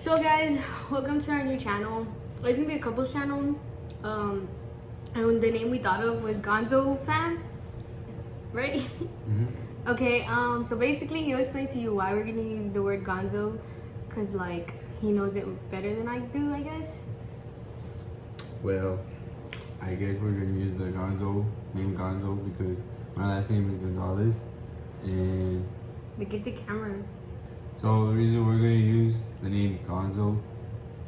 So guys, welcome to our new channel. It's gonna be a couples channel. And the name we thought of was Gonzo Fam, right? Mm-hmm. Okay, so basically he'll explain to you why we're gonna use the word Gonzo, cause like he knows it better than I do, I guess. Well, I guess we're gonna use the name Gonzo because my last name is Gonzalez, and Get the camera. so the reason we're gonna use the name Gonzo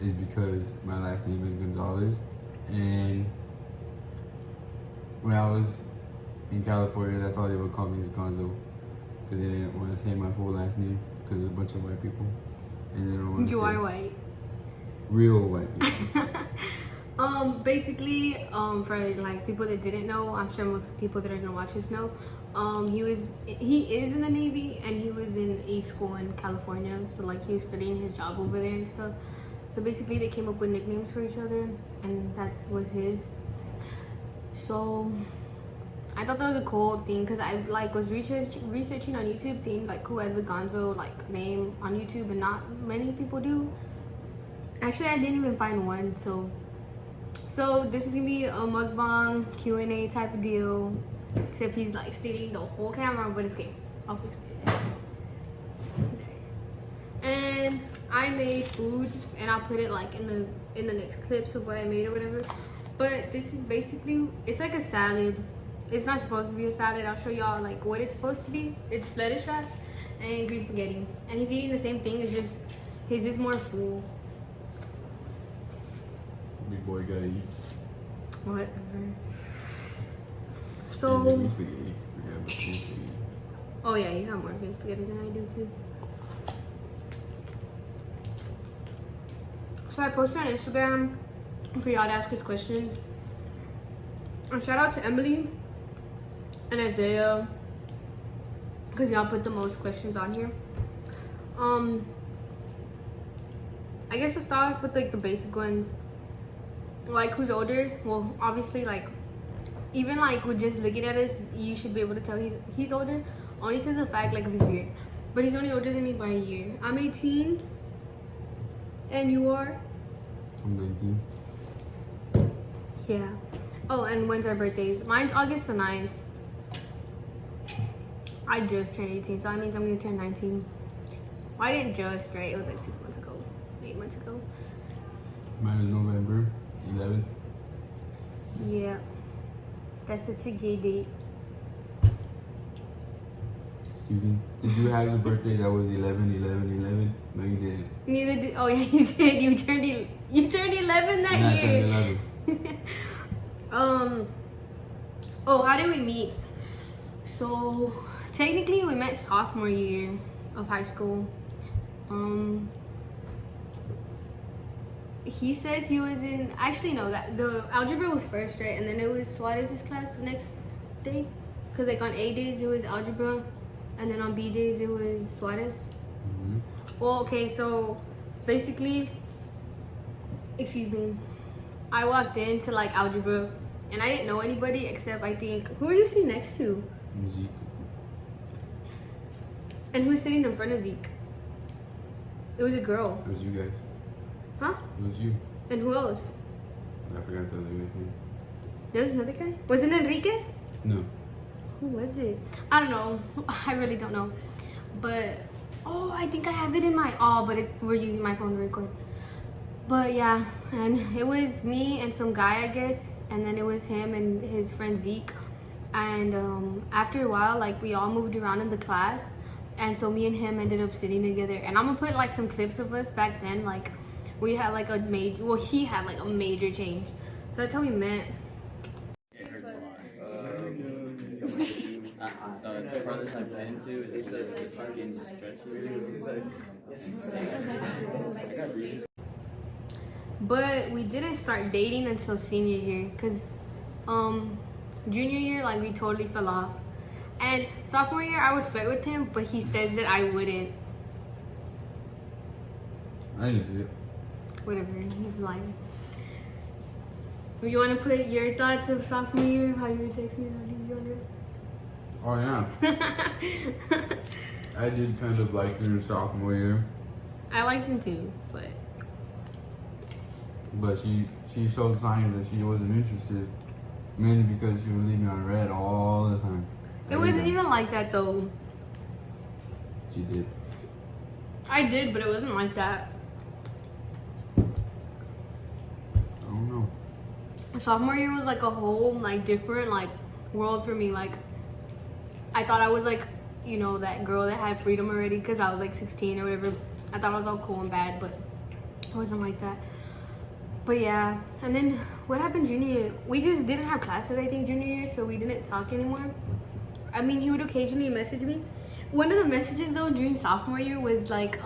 is because my last name is Gonzalez, and when I was in California, that's all they would call me is Gonzo, because they didn't want to say my full last name because there's a bunch of white people, and they don't want to You say are white. real white people. Basically, for like people that didn't know, I'm sure most people that are gonna watch this know. He is in the Navy, and he was in a school in California. So like he was studying his job over there and stuff. So basically, they came up with nicknames for each other, and that was his. So I thought that was a cool thing because I like was researching on YouTube, seeing like who has the Gonzo like name on YouTube, and not many people do. Actually, I didn't even find one. So this is gonna be a mukbang Q&A type of deal, except he's like stealing the whole camera, but it's okay. I'll fix it. And I made food, and I'll put it like in the next clips of what I made or whatever. But this is basically, it's like a salad. It's not supposed to be a salad. I'll show y'all like what it's supposed to be. It's lettuce wraps and green spaghetti, and he's eating the same thing. It's just his is more full. Big boy gotta eat. Whatever. And So, the green spaghetti. We got the green spaghetti. oh yeah, you have more green spaghetti than I do too. So I posted on Instagram for y'all to ask us questions. And shout out to Emily and Isaiah, because y'all put the most questions on here. I guess to start off with like the basic ones. Like who's older? Well, obviously, like even like with just looking at us, you should be able to tell he's older, only because of the fact like of his beard. But he's only older than me by a year. I'm 18, and you are? I'm 19. Yeah. Oh, and when's our birthdays? Mine's August the 9th. I just turned 18, so that means I'm gonna turn 19. Well, I didn't just, right? It was like 6 months ago, 8 months ago. Mine is November 11th. Yeah. That's such a gay date. Excuse me. Did you have a birthday that was 11/11/11? No, you didn't. Neither did. Oh yeah, you did. You turned 11 that And I year. turned 11. Oh, how did we meet? So technically we met sophomore year of high school. He says he was in, actually no, that the algebra was first, right? And then it was Suarez's class the next day, because like on A days it was algebra, and then on B days it was Suarez. Mm-hmm. Well, okay, so basically, excuse me, I walked into like algebra, and I didn't know anybody except I think, who are you sitting next to? Zeke. And who's sitting in front of Zeke? It was a girl. It was you guys. Huh? It was you. And who else? I forgot the other guy's name. There was another guy? Was it Enrique? No. Who was it? I don't know. I really don't know. But, oh, I think I have it in my, we're using my phone to record. But yeah, and it was me and some guy, I guess. And then it was him and his friend Zeke. And after a while, like we all moved around in the class. And so me and him ended up sitting together. And I'm gonna put like some clips of us back then. Like we had like he had like a major change. So that's how we met. The farthest I've been to is the fucking stretches. But we didn't start dating until senior year, cause junior year like we totally fell off. And sophomore year I would flirt with him, but he says that I wouldn't. I didn't see it. Whatever, he's lying. You want to put your thoughts of sophomore year, how you would text me and I'll leave you on Oh yeah. I did kind of like him in sophomore year. I liked him too, but but she showed signs that she wasn't interested, mainly because she would leave me on red all the time. It wasn't even like that though. She did. I did, but it wasn't like that. I don't know. Sophomore year was like a whole like different like world for me. Like I thought I was like, you know, that girl that had freedom already because I was like 16 or whatever. I thought I was all cool and bad, but it wasn't like that. But yeah, and then what happened junior year? We just didn't have classes, I think, junior year, so we didn't talk anymore. I mean, he would occasionally message me. One of the messages though during sophomore year was like,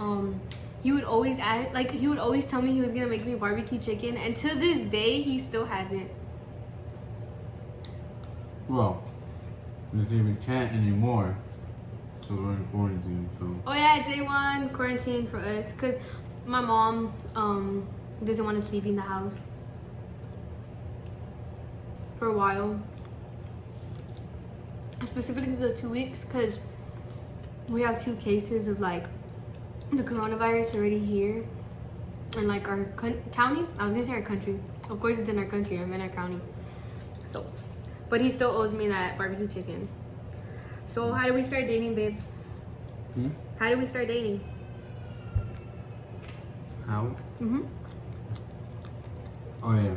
he would always add, like he would always tell me he was gonna make me barbecue chicken, and to this day he still hasn't. Well, you see, we can't anymore, so we're in quarantine. So. Oh yeah, day one quarantine for us, cause my mom doesn't want us leaving the house for a while. Specifically the 2 weeks, cause we have 2 cases of like the coronavirus already here in like our county. I was gonna say our country. Of course it's in our country. I'm in our county. So, but he still owes me that barbecue chicken. So how did we start dating, babe? How did we start dating? How? Mm-hmm. Oh yeah.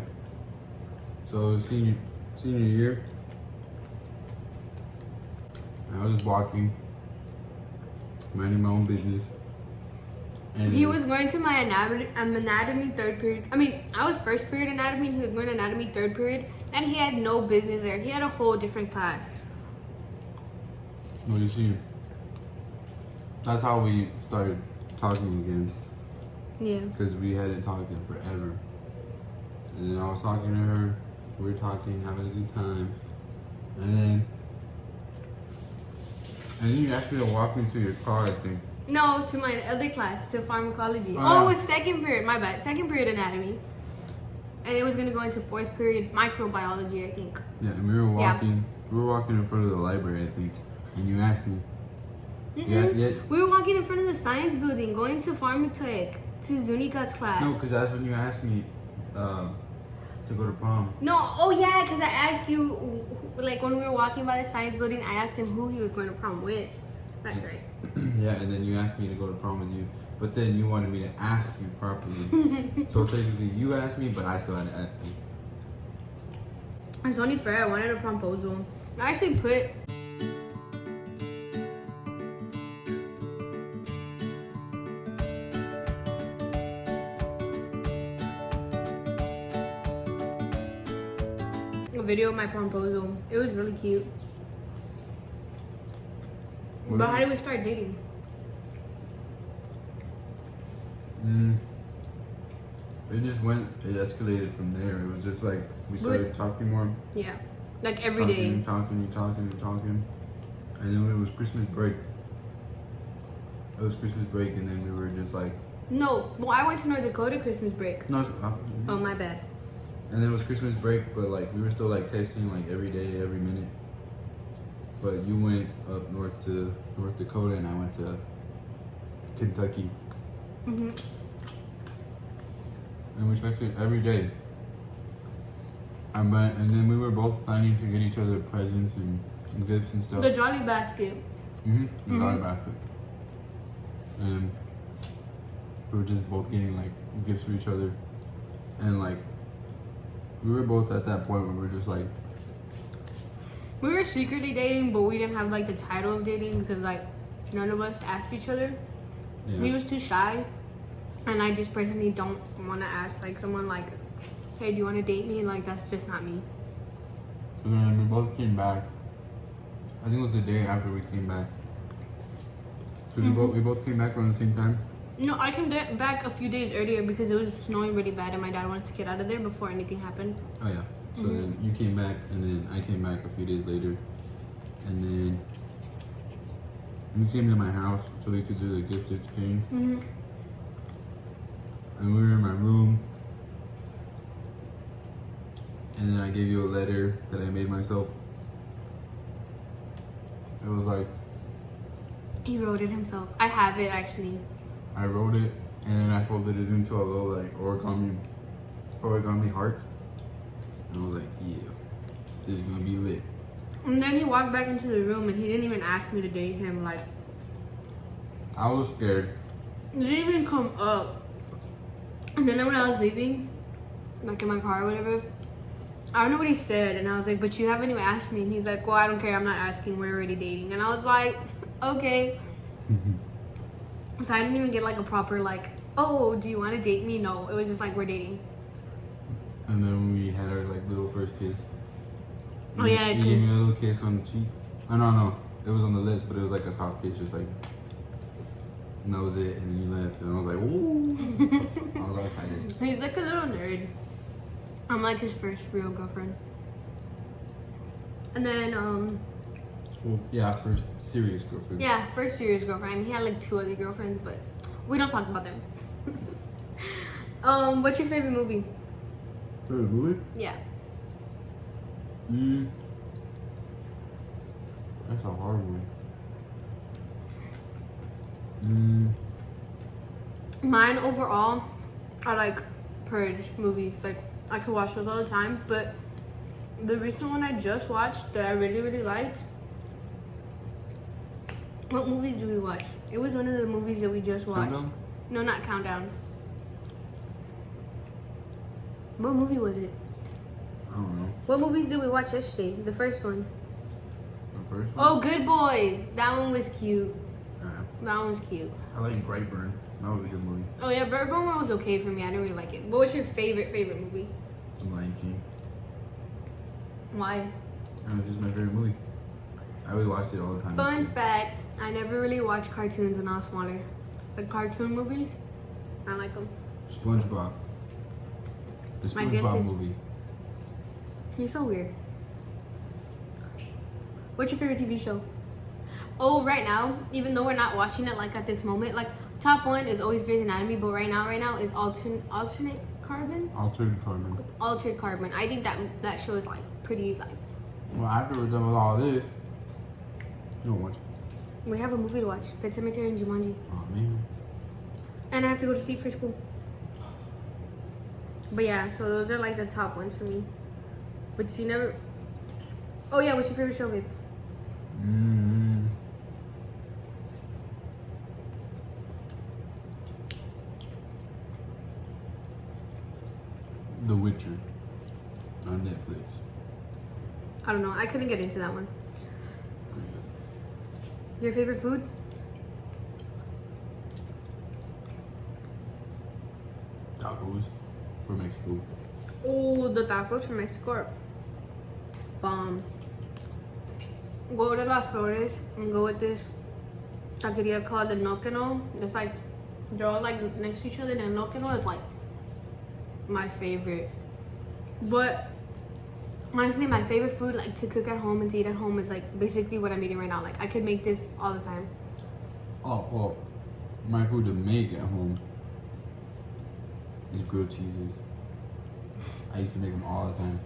So senior year, I was just walking, minding my own business. And He was going to my anatomy 3rd period. I mean, I was 1st period anatomy, and he was going to anatomy 3rd period, and he had no business there. He had a whole different class. Well, you see, that's how we started talking again. Yeah. Because we hadn't talked in forever. And then I was talking to her, we were talking, having a good time. And then you asked me to walk me to your car, I think. No, to my other class, to pharmacology. Oh, It was 2nd period, my bad. 2nd period anatomy. And it was going to go into 4th period microbiology, I think. Yeah, and we were walking in front of the library, I think. And you asked me. Yeah. We were walking in front of the science building, going to pharmatech, to Zunika's class. No, because that's when you asked me to go to prom. No, oh yeah, because I asked you, like when we were walking by the science building, I asked him who he was going to prom with. That's right. Yeah, and then you asked me to go to prom with you, but then you wanted me to ask you properly. So technically you asked me, but I still had to ask you. It's only fair. I wanted a promposal. I actually put a video of my promposal. It was really cute. But how did we start dating? It escalated from there. It was just like we started talking more. Yeah, like every day. Talking. And then it was Christmas break. It was Christmas break, and then we were just like. No, well, I went to North Dakota Christmas break. No. Oh, my bad. And then it was Christmas break, but like we were still like texting like every day, every minute. But you went up north to North Dakota, and I went to Kentucky. Mhm. And we texted every day. And then we were both planning to get each other presents and gifts and stuff. The Jolly Basket. The Jolly Basket. And we were just both getting like gifts for each other. And like, we were both at that point where we were just like. We were secretly dating, but we didn't have like the title of dating because like none of us asked each other. Yeah. He was too shy. And I just personally don't want to ask like someone like, hey, do you want to date me? Like, that's just not me. And then we both came back. I think it was the day after we came back. So we both came back around the same time? No, I came back a few days earlier because it was snowing really bad and my dad wanted to get out of there before anything happened. Oh yeah. So then you came back, and then I came back a few days later. And then you came to my house so we could do the gift exchange. And we were in my room. And then I gave you a letter that I made myself. It was like... He wrote it himself. I have it actually. I wrote it, and then I folded it into a little like origami origami heart. And I was like, yeah, this is gonna be lit. And then he walked back into the room and he didn't even ask me to date him. Like, I was scared. it didn't even come up. And then when I was leaving, like in my car or whatever, I don't know what he said. And I was like, but you haven't even asked me. And he's like, well, I don't care. I'm not asking. We're already dating. And I was like, okay. So I didn't even get like a proper like, oh, do you want to date me? No, it was just like, we're dating. And then we had our like little first kiss. Oh yeah, You gave me a little kiss on the cheek. Oh no, it was on the lips, but it was like a soft kiss, just like. And that was it. And then you left, and I was like, ooh. I was all excited. He's like a little nerd. I'm like his first real girlfriend. And then Well, yeah, first serious girlfriend. yeah, first serious girlfriend. I mean, he had like 2 other girlfriends, but we don't talk about them. What's your favorite movie? Favorite movie? Yeah. That's a hard one. Mine overall are like Purge movies. Like I could watch those all the time, but the recent one I just watched that I really, really liked. What movies do we watch? It was one of the movies that we just watched. Countdown? No, not Countdown. What movie was it? I don't know. What movies did we watch yesterday? The first one. The first one? Oh, Good Boys. That one was cute. Yeah. That one was cute. I like Brightburn. That was a good movie. Oh yeah, Birdman was okay for me. I didn't really like it. But what's your favorite movie? The Lion King. Why? That was just my favorite movie. I always watched it all the time. Fun fact, I never really watched cartoons when I was smaller. Like cartoon movies, I like them. SpongeBob. The My guess SpongeBob is- movie. You're so weird. What's your favorite TV show? Oh, right now, even though we're not watching it like at this moment, like top 1 is always Grey's Anatomy, but right now is alternate carbon. Altered Carbon. Altered Carbon. I think that show is like pretty like. Well, after we're done with all this, you don't watch it. We have a movie to watch, Pet Sematary and Jumanji, Oh man. and I have to go to sleep for school. But yeah, so those are like the top ones for me. But you never. Oh yeah, what's your favorite show, babe? The Witcher on Netflix. I don't know. I couldn't get into that one. Your favorite food? Tacos for Mexico. Oh, the tacos from Mexico are bomb. Go to Las Flores and go with this taqueria called the No Que No. It's like, they're all like next to each other. And No Que No is like my favorite. But honestly, my favorite food, like to cook at home and to eat at home, is like basically what I'm eating right now. Like I could make this all the time. Oh, well, my food to make at home is grilled cheeses. I used to make them all the time.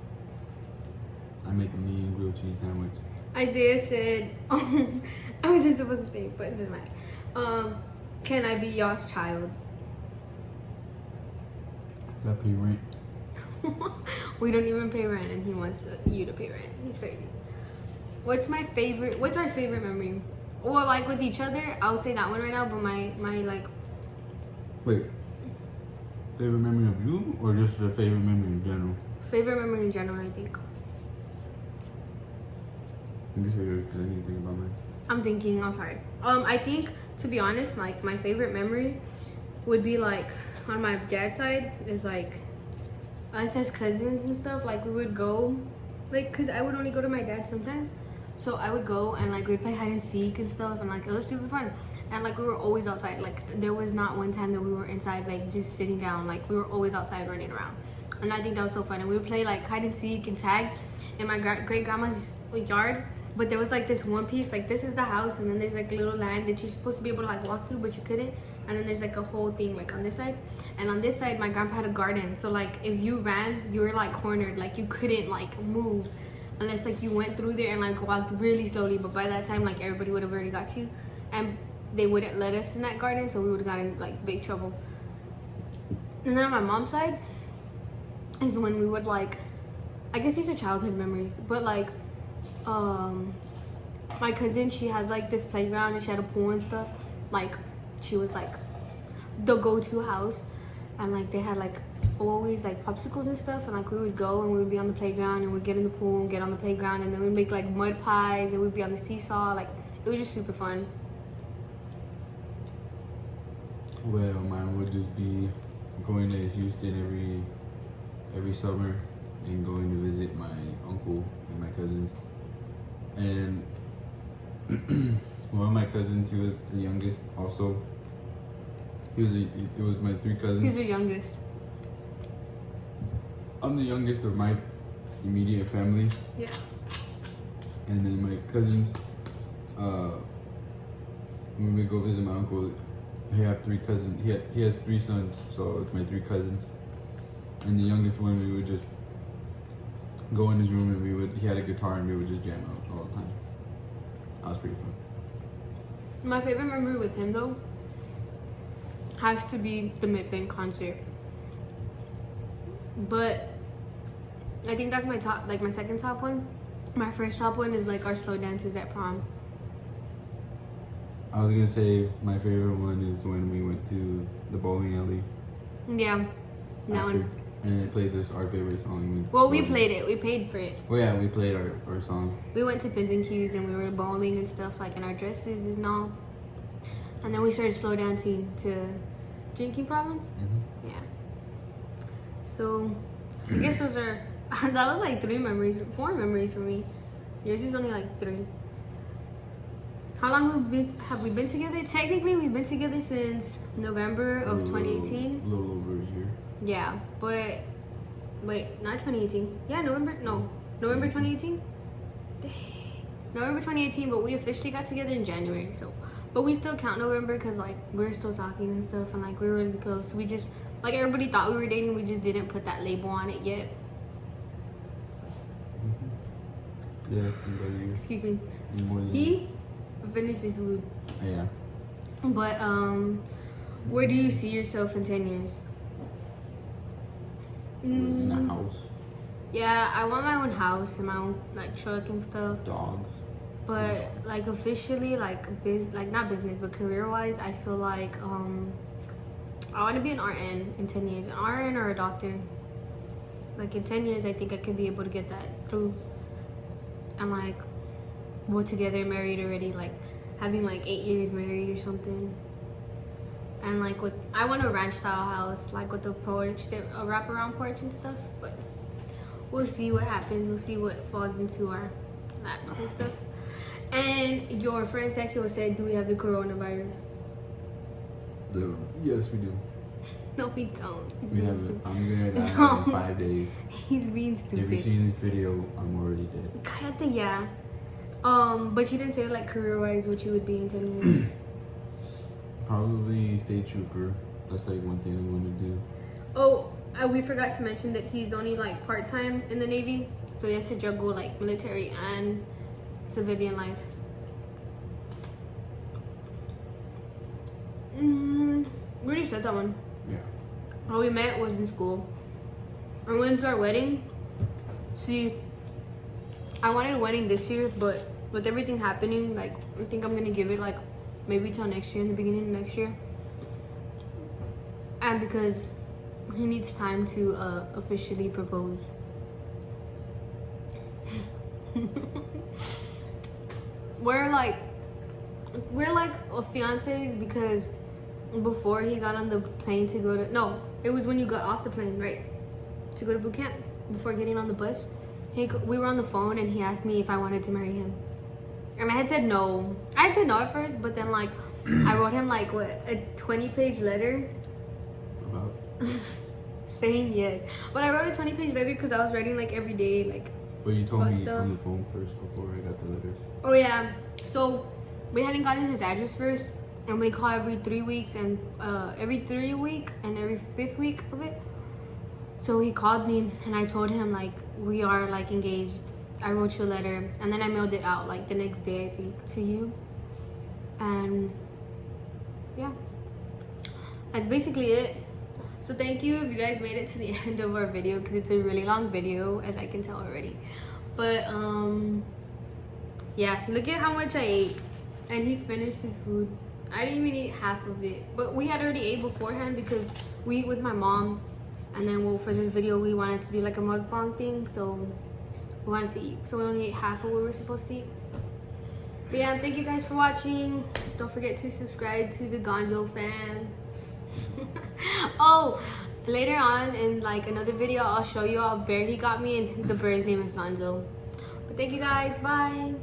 I make a mean grilled cheese sandwich. Isaiah said, I wasn't supposed to say it, but it doesn't matter. Can I be y'all's child? Got pay rent. We don't even pay rent, and he wants you to pay rent. He's crazy. What's our favorite memory? Well, like with each other, I would say that one right now, but my like Wait. Favorite memory of you, or just the favorite memory in general? favorite memory in general, I think. Let me say yours because I need to think about mine. I'm thinking, I'm sorry. I think, to be honest, like my favorite memory would be like on my dad's side is like us as cousins and stuff. Like we would go, like, cause I would only go to my dad sometimes, so I would go and like we'd play hide and seek and stuff, and like it was super fun. And like we were always outside. Like there was not one time that we were inside, like just sitting down. Like we were always outside running around, and I think that was so fun. And we would play like hide and seek and tag in my great grandma's yard. But there was like this one piece, like this is the house, and then there's like a little land that you're supposed to be able to like walk through, but you couldn't. And then there's like a whole thing like on this side, and on this side my grandpa had a garden. So like if you ran, you were like cornered, like you couldn't like move unless like you went through there and like walked really slowly. But by that time, like everybody would have already got you, and they wouldn't let us in that garden, so we would have gotten like big trouble. And then on my mom's side, is when we would like, I guess these are childhood memories, but like, my cousin, she has like this playground and she had a pool and stuff. Like, she was like the go-to house, and like they had like always like popsicles and stuff, and like we would go and we would be on the playground and we'd get in the pool and get on the playground, and then we'd make like mud pies and we'd be on the seesaw. Like, it was just super fun. Well, mine would just be going to Houston every summer and going to visit my uncle and my cousins. And one of my cousins, he was the youngest also. It was my three cousins. Who's the youngest? I'm the youngest of my immediate family. Yeah. And then my cousins, when we go visit my uncle, he have three cousins. He has three sons, so it's my three cousins. And the youngest one, we would just go in his room and he had a guitar and we would just jam out all the time. That was pretty fun. My favorite memory with him though has to be the Mukbang concert. But I think that's my top, like my second top one. My first top one is like our slow dances at prom. I was gonna say my favorite one is when we went to the bowling alley. Yeah, that after, one. And they played our favorite song. Well, we played it. We paid for it. Oh yeah, we played our song. We went to Pins and Q's and we were bowling and stuff, like in our dresses and all. And then we started slow dancing to Drinking Problems. Mm-hmm. Yeah. So I guess those are that was like 4 memories for me. Yours is only like 3. How long have we been together? Technically, we've been together since November of 2018. A little over a year. Yeah, but wait, not 2018. Yeah, November 2018. Dang. November 2018, but we officially got together in January. So, but we still count November because like we're still talking and stuff, and like we're really close. We just like everybody thought we were dating. We just didn't put that label on it yet. Yeah, about a year. Excuse me. More than He finished his food. Yeah. But where do you see yourself in 10 years? In a house. Yeah, I want my own house and my own like truck and stuff. Dogs. But like officially, like not business, but career wise, I feel like I want to be an RN in 10 years, an RN or a doctor. Like in 10 years, I think I could be able to get that through. And like we're together, married already, like having like 8 years married or something. And like I want a ranch style house, like with a porch, a wraparound porch and stuff. But we'll see what happens. We'll see what falls into our laps and stuff. And your friend Sekio said, do we have the coronavirus? Yes, we do. No, we don't. He's We being have it. stupid. I'm gonna die in 5 days. He's being If you've stupid. seen this video, I'm already dead. Kinda, yeah. But you didn't say like career wise what you would be in 10 years. Probably state trooper. That's like one thing I want to do. Oh, we forgot to mention that he's only like part-time in the Navy. So he has to juggle like military and civilian life. We already said that one. Yeah. How we met was in school. And when's our wedding? See, I wanted a wedding this year, but with everything happening, like I think I'm gonna give it like maybe till next year, in the beginning of next year. And because he needs time to officially propose. We're like fiancés because before he got on the plane to go to, no, it was when you got off the plane, right? To go to boot camp, before getting on the bus. We were on the phone and he asked me if I wanted to marry him. And I had said no. I had said no at first, but then like, I wrote him like what, a 20-page letter About? saying yes. But I wrote a 20-page letter because I was writing like every day, like. But you told About me stuff. on the phone first before I got the letters. Oh yeah. So we hadn't gotten his address first, and we call every 3 weeks and every 3 week and every 5th week of it. So he called me and I told him like we are like engaged. I wrote you a letter and then I mailed it out like the next day, I think, to you. And yeah, that's basically it. So thank you if you guys made it to the end of our video, because it's a really long video, as I can tell already. But yeah, look at how much I ate, and he finished his food. I didn't even eat half of it, but we had already ate beforehand because we ate with my mom, and then for this video we wanted to do like a mukbang thing, so we wanted to eat, so we only ate half of what we were supposed to eat. But yeah, thank you guys for watching. Don't forget to subscribe to the Gonjo fan. Oh, later on in like another video, I'll show you a bear he got me, and the bear's name is Gonjo. But thank you guys. Bye.